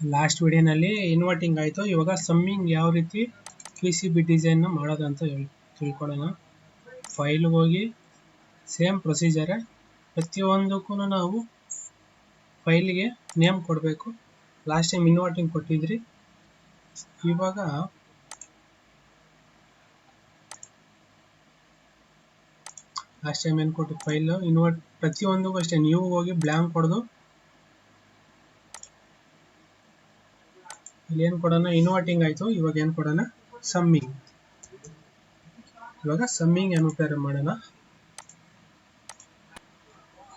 Last ವಿಡಿಯೋನಲ್ಲಿ inverting ಆಯಿತು. ಇವಾಗ ಸಮ್ಮಿಂಗ್ ಯಾವ ರೀತಿ ಪಿ ಸಿ ಬಿ ಡಿಸೈನ್ನ ಮಾಡೋದು ಅಂತ ತಿಳ್ಕೊಳ್ಳೋಣ. ಫೈಲ್ಗೆ ಹೋಗಿ ಸೇಮ್ ಪ್ರೊಸೀಜರೇ, ಪ್ರತಿಯೊಂದಕ್ಕೂ ನಾವು ಫೈಲಿಗೆ ನೇಮ್ ಕೊಡಬೇಕು. ಲಾಸ್ಟ್ ಟೈಮ್ ಇನ್ವರ್ಟಿಂಗ್ ಕೊಟ್ಟಿದ್ರಿ, ಇವಾಗ ಲಾಸ್ಟ್ ಟೈಮ್ ಏನು ಕೊಟ್ಟು ಫೈಲ್ ಪ್ರತಿಯೊಂದಕ್ಕೂ ಅಷ್ಟೇ ನೀವು ಹೋಗಿ ಬ್ಲ್ಯಾಂಕ್ ಕೊಡೋದು. ಇಲ್ಲಿ ಏನು ಕೊಡೋಣ, ಇನ್ವರ್ಟಿಂಗ್ ಆಯಿತು. ಇವಾಗ ಏನು ಕೊಡೋಣ, ಸಮ್ಮಿಂಗ್. ಇವಾಗ ಸಮ್ಮಿಂಗ್ ಎನ್ನುತ್ತಾರೆ ಮಾಡೋಣ.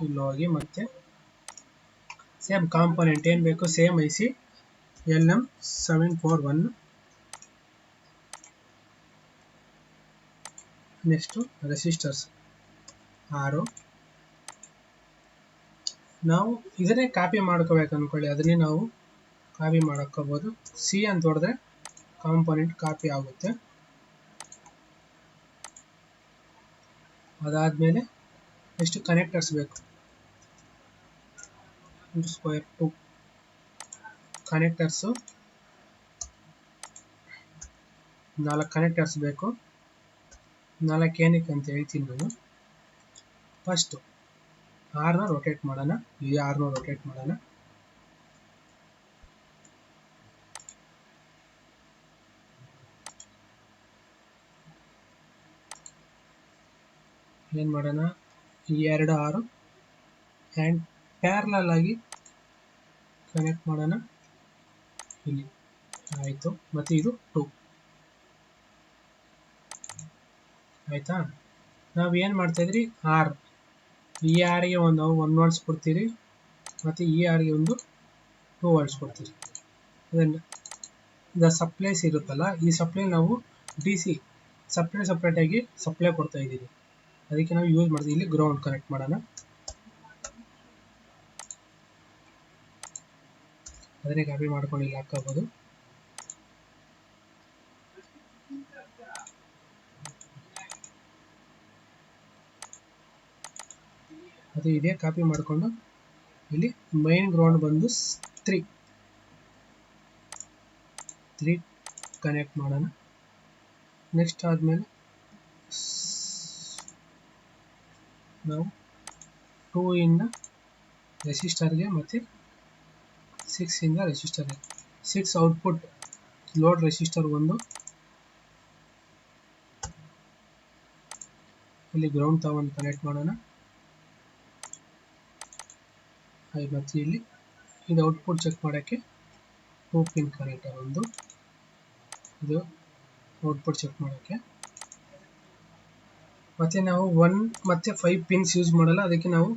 ಇಲ್ಲಿ ಹೋಗಿ ಮತ್ತೆ ಸೇಮ್ ಕಾಂಪೊನೆಂಟ್ ಏನು ಬೇಕು, same IC LM741. Next resistors 6. ನಾವು ಇದನ್ನೇ ಕಾಪಿ ಮಾಡ್ಕೋಬೇಕು ಅಂದ್ಕೊಳ್ಳಿ, ಅದನ್ನೇ ನಾವು ಕಾಪಿ ಮಾಡ್ಕೋಬೋದು. ಸಿ ಅಂತ ಹೊಡೆದ್ರೆ ಕಾಂಪೊನೆಂಟ್ ಕಾಪಿ ಆಗುತ್ತೆ. ಅದಾದಮೇಲೆ ಎಷ್ಟು ಕನೆಕ್ಟರ್ಸ್ ಬೇಕು, ಸ್ಕ್ವೇರ್ 2 ಕನೆಕ್ಟರ್ಸು, 4 ಕನೆಕ್ಟರ್ಸ್ ಬೇಕು. 4 ಏನಕ್ಕೆ ಅಂತ ಹೇಳ್ತೀನಿ ನಾನು. ಫಸ್ಟು 6ನ ರೊಟೇಟ್ ಮಾಡೋಣ. ಈ 6ನ ರೊಟೇಟ್ ಮಾಡೋಣ. ಏನು ಮಾಡೋಣ, ಈ 2 6 ಆ್ಯಂಡ್ ಪ್ಯಾರಲಲ್ ಆಗಿ ಕನೆಕ್ಟ್ ಮಾಡೋಣ. ಇಲ್ಲಿ ಆಯಿತು. ಮತ್ತು ಇದು 2 ಆಯಿತಾ. ನಾವು ಏನು ಮಾಡ್ತಾಯಿದ್ರಿ, ಆರ್ ಈ ಆರ್ಗೆ ನಾವು 1 ವೋಲ್ಟ್ಸ್ ಕೊಡ್ತೀರಿ, ಮತ್ತು ಈ ಆರ್ಗೆ ಒಂದು 2 ವೋಲ್ಟ್ಸ್ ಕೊಡ್ತೀರಿ. ಅದನ್ನು ಸಪ್ಲೈಸ್ ಇರುತ್ತಲ್ಲ, ಈ ಸಪ್ಲೈ ನಾವು DC ಸಪ್ರೇಟಾಗಿ ಸಪ್ಲೈ ಕೊಡ್ತಾ ಇದ್ದೀವಿ. ಅದಕ್ಕೆ ನಾವು ಯೂಸ್ ಮಾಡ್ತೀವಿ. ಇಲ್ಲಿ ಗ್ರೌಂಡ್ ಕನೆಕ್ಟ್ ಮಾಡೋಣ. ಅದನ್ನೇ ಕಾಪಿ ಮಾಡ್ಕೊಂಡು ಇಲ್ಲಿ ಹಾಕೋಬೋದು. ಅದು ಇದೇ ಕಾಪಿ ಮಾಡಿಕೊಂಡು ಇಲ್ಲಿ ಮೈನ್ ಗ್ರೌಂಡ್ ಬಂದು 3 ಕನೆಕ್ಟ್ ಮಾಡೋಣ. ನೆಕ್ಸ್ಟ್ ಆದಮೇಲೆ ನಾವು 2 ಇಂದ ರೆಸಿಸ್ಟರ್ಗೆ ಮತ್ತು 6 ಇಂದ ರೆಸಿಸ್ಟರ್ಗೆ. 6 ಔಟ್ಪುಟ್ ಲೋಡ್ ರೆಸಿಸ್ಟರ್ ಒಂದು, ಇಲ್ಲಿ ಗ್ರೌಂಡ್ ತಗೊಂಡು ಕನೆಕ್ಟ್ ಮಾಡೋಣ. ಮತ್ತು ಇಲ್ಲಿ ಇದು ಔಟ್ಪುಟ್ ಚೆಕ್ ಮಾಡೋಕ್ಕೆ 2 ಪಿನ್ ಕನೆಕ್ಟರ್ ಒಂದು, ಇದು ಔಟ್ಪುಟ್ ಚೆಕ್ ಮಾಡೋಕ್ಕೆ. ಮತ್ತು ನಾವು 1 ಮತ್ತು 5 ಪಿನ್ಸ್ ಯೂಸ್ ಮಾಡಲ್ಲ, ಅದಕ್ಕೆ ನಾವು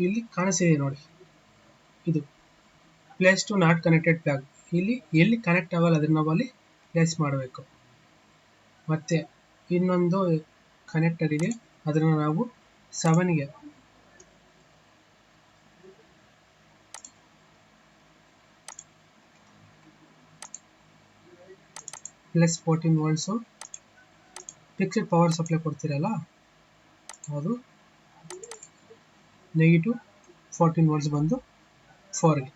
ಇಲ್ಲಿ ಕಾಣಿಸ್ತಿದೆ ನೋಡಿ, ಇದು place to not connected plug. ಇಲ್ಲಿ ಎಲ್ಲಿ ಕನೆಕ್ಟ್ ಆಗಲ್ಲ ಅದನ್ನು ನಾವು ಅಲ್ಲಿ ಪ್ಲೇಸ್ ಮಾಡಬೇಕು. ಮತ್ತು ಇನ್ನೊಂದು ಕನೆಕ್ಟರ್ ಇದೆ, ಅದನ್ನು ನಾವು 7ಗೆ plus 14 volts fixed power supply ಕೊಡ್ತೀರಲ್ಲ, ಅದು ನೆಗೆಟಿವ್ 14 ವೋಲ್ಟ್ಸ್ ಬಂದು 4ಗೆ.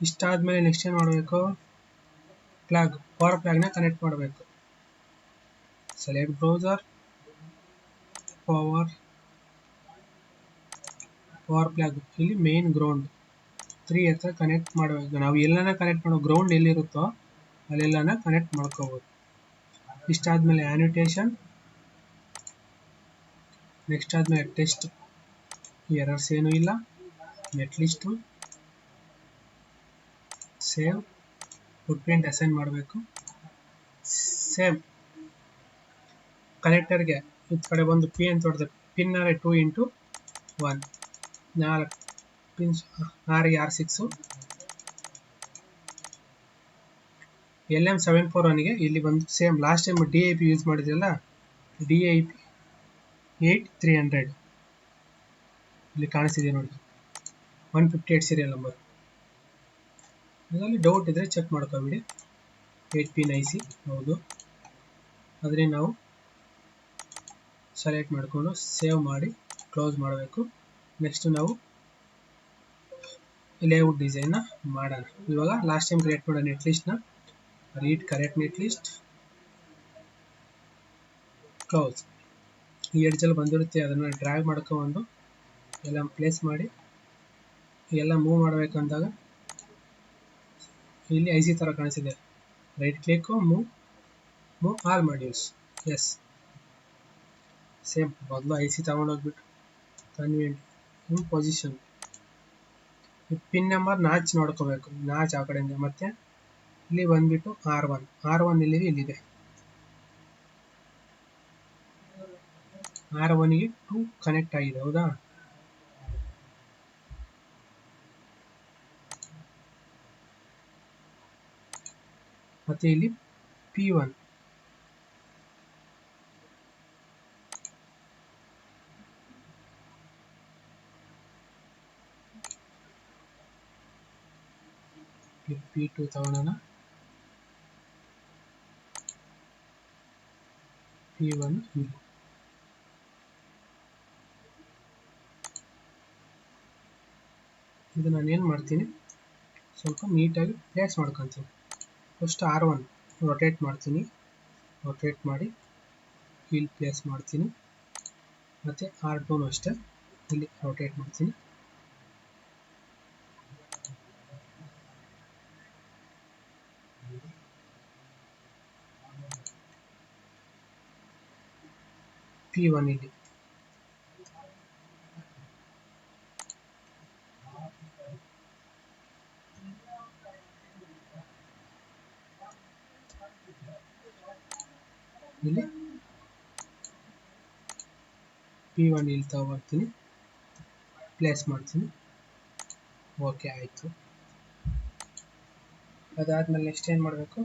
ಇಷ್ಟಾದಮೇಲೆ ನೆಕ್ಸ್ಟ್ ಏನು ಮಾಡಬೇಕು, ಪವರ್ ಪ್ಲಾಗ್ನ ಕನೆಕ್ಟ್ ಮಾಡಬೇಕು. ಸೆಲೆಕ್ಟ್ ಬ್ರೌಸರ್, ಪವರ್ ಪ್ಲಾಗ್, ಇಲ್ಲಿ ಮೇನ್ ಗ್ರೌಂಡ್ 3 ಹತ್ರ ಕನೆಕ್ಟ್ ಮಾಡಬೇಕು. ನಾವು ಎಲ್ಲಾನ ಕನೆಕ್ಟ್ ಮಾಡೋ, ಗ್ರೌಂಡ್ ಎಲ್ಲಿರುತ್ತೋ ಅಲ್ಲೆಲ್ಲನ ಕನೆಕ್ಟ್ ಮಾಡ್ಕೋಬೋದು. ಇಷ್ಟಾದಮೇಲೆ ಆ್ಯನಿಟೇಷನ್, ನೆಕ್ಸ್ಟ್ ಆದಮೇಲೆ ಟೆಸ್ಟ್, ಎರರ್ಸ್ ಏನೂ ಇಲ್ಲ. Net list, save, footprint assign ಮಾಡಬೇಕು. ಸೇಮ್ ಕನೆಕ್ಟರ್ಗೆ ಈ ಕಡೆ ಬಂದು ಪಿ ಅಂತ ಹೊಡೆದ್ರೆ ಪಿನ್ನರೆ 2 ಇಂಟು 1, 4 ಪಿನ್ಸ್, 6ಗೆ 6 LM741ಗೆ ಇಲ್ಲಿ ಬಂದು same last time DIP use ಮಾಡಿದ್ರಲ್ಲ, DIP 8300 ಇಲ್ಲಿ ಕಾಣಿಸ್ತಿದೆ ನೋಡಿ, 158 ಸೀರಿಯಲ್ ನಂಬರ್. ಇದರಲ್ಲಿ ಡೌಟ್ ಇದ್ದರೆ ಚೆಕ್ ಮಾಡ್ಕೊಬಿಡಿ. 8 ಪಿನ್ IC ಹೌದು, ಅದನ್ನೇ ನಾವು ಸೆಲೆಕ್ಟ್ ಮಾಡಿಕೊಂಡು ಸೇವ್ ಮಾಡಿ ಕ್ಲೋಸ್ ಮಾಡಬೇಕು. ನೆಕ್ಸ್ಟ್ ನಾವು ಲೇಔಟ್ ಡಿಸೈನ್ನ ಮಾಡೋಣ. ಇವಾಗ ಲಾಸ್ಟ್ ಟೈಮ್ ಕ್ರಿಯೇಟ್ ಮಾಡೋ ನೆಟ್ ಲಿಸ್ಟ್ನ read correct netlist close. ಈ ಎಡ್ಜಲ್ಲಿ ಬಂದಿರುತ್ತೆ ಅದನ್ನು ಡ್ರ್ಯಾಗ್ ಮಾಡ್ಕೊಂಡು ಎಲ್ಲ ಪ್ಲೇಸ್ ಮಾಡಿ ಎಲ್ಲ ಮೂವ್ ಮಾಡಬೇಕಂದಾಗ ಇಲ್ಲಿ ಐಸಿ ಥರ ಕಾಣಿಸಿದೆ, right click move all modules. Yes, same ಮೊದಲು ಐಸಿ ತಗೊಂಡೋಗ್ಬಿಟ್ಟು convenient in position pin number notch ನೋಡ್ಕೋಬೇಕು, ನಾಚ್ ಆ ಕಡೆಯಿಂದ. ಮತ್ತೆ ಇಲ್ಲಿ ಬಂದ್ಬಿಟ್ಟು R1 ಇಲ್ಲಿದೆ. R1ಗೆ 2 ಕನೆಕ್ಟ್ ಆಗಿದೆ, ಹೌದಾ? ಮತ್ತೆ ಇಲ್ಲಿ P1 P2 ತಗೊಳ್ಳೋಣ. P1 ಇಲ್ಲಿ. ಇದು ನಾನು ಏನು ಮಾಡ್ತೀನಿ, ಸ್ವಲ್ಪ ನೀಟಾಗಿ ಪ್ಲೇಸ್ ಮಾಡ್ಕೊತೀನಿ. ಫಸ್ಟ್ R1 ರೊಟೇಟ್ ಮಾಡ್ತೀನಿ, ರೊಟೇಟ್ ಮಾಡಿ ಇಲ್ಲಿ ಪ್ಲೇಸ್ ಮಾಡ್ತೀನಿ. ಮತ್ತು R2 ಅಷ್ಟೇ ಇಲ್ಲಿ ರೊಟೇಟ್ ಮಾಡ್ತೀನಿ. P1 ಇಲ್ಲಿ. ಇಲ್ಲಿ P1 ಇಲ್ಲಿ ತಗೊಳ್ತೀನಿ, ಪ್ಲೇಸ್ ಮಾಡ್ತೀನಿ. ಓಕೆ, ಆಯಿತು. ಅದಾದಮೇಲೆ ನೆಕ್ಸ್ಟ್ ಏನು ಮಾಡಬೇಕು,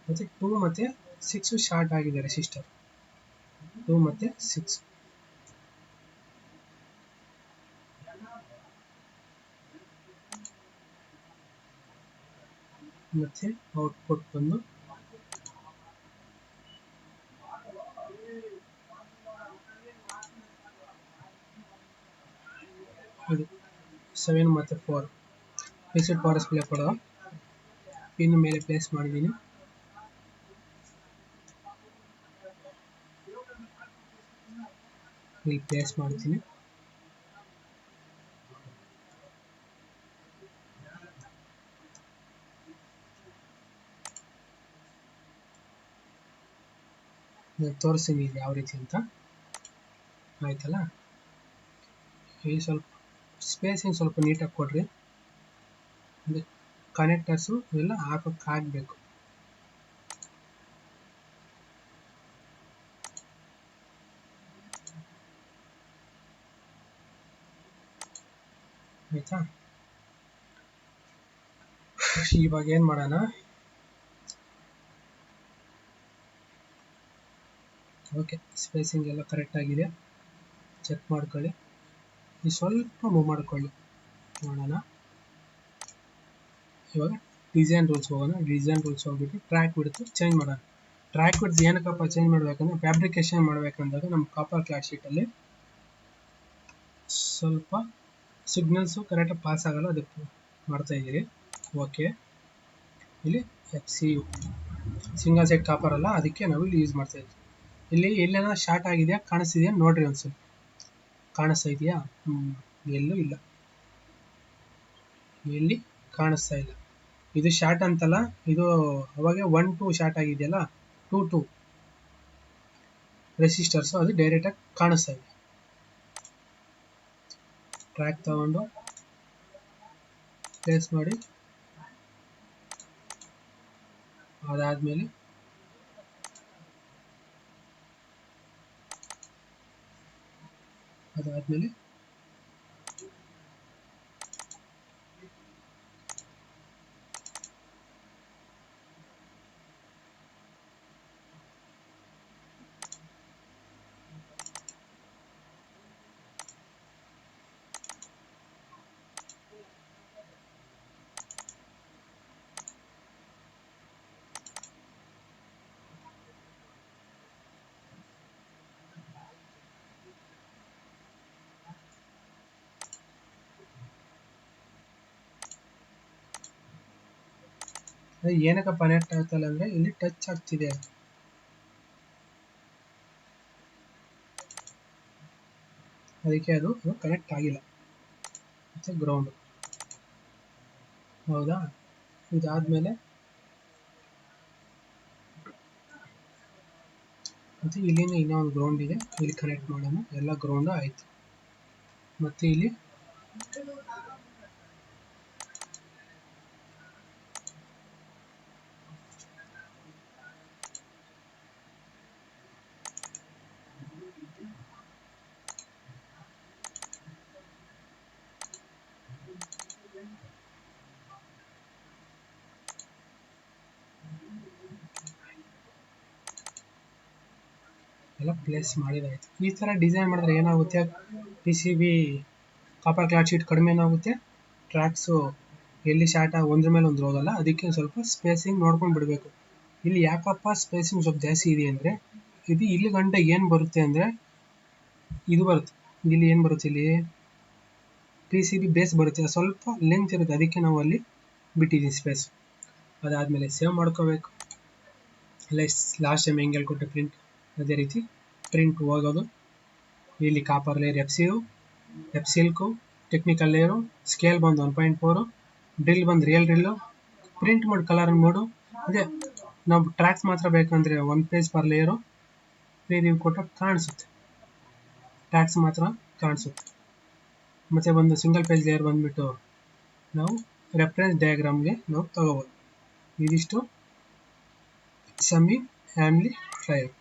ಮತ್ತು 2 ಮತ್ತು 6 ಶಾರ್ಟ್ ಆಗಿದೆ ರೆಸಿಸ್ಟರ್. 2 ಮತ್ತು 6 ಮತ್ತು ಔಟ್ಪುಟ್ ಬಂದು ಇದು 7 ಮತ್ತು 4 ಫಿಕ್ಸ್ಡ್ ಪವರ್ ಡಿಸ್ಪ್ಲೇ ಕೊಡೋ ಪಿನ್ ಮೇಲೆ ಪ್ಲೇಸ್ ಮಾಡಿದ್ದೀನಿ. ಇಲ್ಲಿ ಪ್ಲೇಸ್ ಮಾಡ್ತೀನಿ. ತೋರಿಸ್ತೀನಿ ಇದು ಯಾವ ರೀತಿ ಅಂತ, ಆಯ್ತಲ್ಲ? ಇಲ್ಲಿ ಸ್ವಲ್ಪ ಸ್ಪೇಸಿಂಗ್ ಸ್ವಲ್ಪ ನೀಟಾಗಿ ಕೊಡ್ರಿ, ಕನೆಕ್ಟರ್ಸು ಎಲ್ಲ ಹಾಕಬೇಕು. ಆಯ್ತಾ? ಇವಾಗ ಏನು ಮಾಡೋಣ, ಓಕೆ, ಸ್ಪೇಸಿಂಗ್ ಎಲ್ಲ ಕರೆಕ್ಟಾಗಿದೆ, ಚೆಕ್ ಮಾಡ್ಕೊಳ್ಳಿ. ಈ ಸ್ವಲ್ಪ ಮೂವ್ ಮಾಡ್ಕೊಳ್ಳಿ ನೋಡೋಣ. ಇವಾಗ ಡಿಸೈನ್ ರೂಲ್ಸ್ ಹೋಗೋಣ. ಡಿಸೈನ್ ರೂಲ್ಸ್ ಹೋಗ್ಬಿಟ್ಟು ಟ್ರ್ಯಾಕ್ ಬಿಡ್ತು ಚೇಂಜ್ ಮಾಡೋಣ. ಟ್ರ್ಯಾಕ್ ಬಿಡ್ತು ಏನಕ್ಕಪ್ಪ ಚೇಂಜ್ ಮಾಡಬೇಕಂದ್ರೆ ಫ್ಯಾಬ್ರಿಕೇಶನ್ ಮಾಡಬೇಕಂದಾಗ ನಮ್ಮ ಕಾಪರ್ ಕ್ಲಾಸ್ ಶೀಟಲ್ಲಿ ಸ್ವಲ್ಪ ಸಿಗ್ನಲ್ಸು ಕರೆಕ್ಟಾಗಿ ಪಾಸ್ ಆಗೋಲ್ಲ, ಅದಕ್ಕೆ ಮಾಡ್ತಾಯಿದ್ದೀರಿ. ಓಕೆ, ಇಲ್ಲಿ FCU ಸಿಂಗಲ್ ಸೈಡ್ ಕಾಪರ್ ಅಲ್ಲ, ಅದಕ್ಕೆ ನಾವು ಇಲ್ಲಿ ಯೂಸ್ ಮಾಡ್ತಾಯಿದ್ವಿ. ಇಲ್ಲಿ ಎಲ್ಲೇನೋ ಶಾರ್ಟ್ ಆಗಿದೆಯಾ ಕಾಣಿಸ್ತಿದೆಯಾ ನೋಡಿರಿ ಒಂದ್ಸಲ, ಕಾಣಿಸ್ತಾ ಇದೆಯಾ? ಎಲ್ಲೂ ಇಲ್ಲ, ಎಲ್ಲಿ ಕಾಣಿಸ್ತಾ ಇಲ್ಲ. ಇದು ಶಾರ್ಟ್ ಅಂತಲ್ಲ, ಇದು ಅವಾಗ 1-2 ಶಾರ್ಟ್ ಆಗಿದೆಯಲ್ಲ, 2 ರೆಸಿಸ್ಟರ್ಸು ಅದು ಡೈರೆಕ್ಟಾಗಿ ಕಾಣಿಸ್ತಾ ಇದೆ. ಟ್ರ್ಯಾಕ್ ತಗೊಂಡು ಪ್ಲೇಸ್ ಮಾಡಿ, ಅದಾದಮೇಲೆ ಏನಕ್ಕೆ ಕನೆಕ್ಟ್ ಆಗ್ತಲ್ಲ ಅಂದರೆ ಇಲ್ಲಿ ಟಚ್ ಆಗ್ತಿದೆ, ಅದಕ್ಕೆ ಅದು ಕನೆಕ್ಟ್ ಆಗಿಲ್ಲ. ಮತ್ತು ಗ್ರೌಂಡು, ಹೌದಾ. ಇದಾದಮೇಲೆ ಮತ್ತು ಇಲ್ಲಿನ ಇನ್ನೊಂದು ಗ್ರೌಂಡ್ ಇದೆ, ಇಲ್ಲಿ ಕನೆಕ್ಟ್ ಮಾಡೋಣ. ಎಲ್ಲ ಗ್ರೌಂಡು ಆಯಿತು. ಮತ್ತು ಇಲ್ಲಿ ಎಲ್ಲ ಪ್ಲೇಸ್ ಮಾಡಿದಾಯಿತು. ಈ ಥರ ಡಿಸೈನ್ ಮಾಡಿದ್ರೆ ಏನಾಗುತ್ತೆ, P C B copper cloth sheet ಕಡಿಮೆ ಏನಾಗುತ್ತೆ, ಟ್ರ್ಯಾಕ್ಸು ಎಲ್ಲಿ ಶಾರ್ಟ್ ಒಂದ್ರ ಮೇಲೆ ಒಂದು ಹೋಗಲ್ಲ. ಅದಕ್ಕೆ ಸ್ವಲ್ಪ ಸ್ಪೇಸಿಂಗ್ ನೋಡ್ಕೊಂಡು ಬಿಡಬೇಕು. ಇಲ್ಲಿ ಯಾಕಪ್ಪ ಸ್ಪೇಸಿಂಗ್ ಸ್ವಲ್ಪ ಜಾಸ್ತಿ ಇದೆ ಅಂದರೆ, ಇದು ಇಲ್ಲಿ ಗಂಟೆ ಏನು ಬರುತ್ತೆ ಅಂದರೆ ಇದು ಬರುತ್ತೆ. ಇಲ್ಲಿ ಏನು ಬರುತ್ತೆ, ಇಲ್ಲಿ ಪಿ ಸಿ ಬಿ ಬೇಸ್ ಬರುತ್ತೆ, ಸ್ವಲ್ಪ ಲೆಂತ್ ಇರುತ್ತೆ, ಅದಕ್ಕೆ ನಾವು ಅಲ್ಲಿ ಬಿಟ್ಟಿದ್ದೀವಿ ಸ್ಪೇಸ್. ಅದಾದಮೇಲೆ ಸೇವ್ ಮಾಡ್ಕೋಬೇಕು. ಲಾಸ್ಟ್ ಟೈಮ್ ಹೆಂಗೆ ಹೇಳ್ಕೊಟ್ಟೆ ಪ್ರಿಂಟ್, ಅದೇ ರೀತಿ ಪ್ರಿಂಟ್ ಹೋಗೋದು. ಇಲ್ಲಿ copper layer F silk, technical layer, scale ಬಂದು 1.4, ಡ್ರಿಲ್ ಬಂದು real drill, print mode colour mode. ಅದೇ ನಾವು ಟ್ರ್ಯಾಕ್ಸ್ ಮಾತ್ರ ಬೇಕಂದರೆ 1 ಪೇಜ್ ಪರ್ ಲೇಯರು ಪ್ರಿವ್ಯೂ ಕೊಟ್ಟಾಗ ಕಾಣಿಸುತ್ತೆ, ಟ್ರ್ಯಾಕ್ಸ್ ಮಾತ್ರ ಕಾಣಿಸುತ್ತೆ. ಮತ್ತು ಒಂದು ಸಿಂಗಲ್ ಪೇಜ್ ಲೇಯರ್ ಬಂದುಬಿಟ್ಟು ನಾವು ರೆಫರೆನ್ಸ್ ಡಯಾಗ್ರಾಮ್ಗೆ ನಾವು ತಗೋಬೋದು. ಇದಿಷ್ಟು ಸಮ್ಮಿ ಫ್ಯಾಮಿಲಿ ಟ್ರಯಲ್.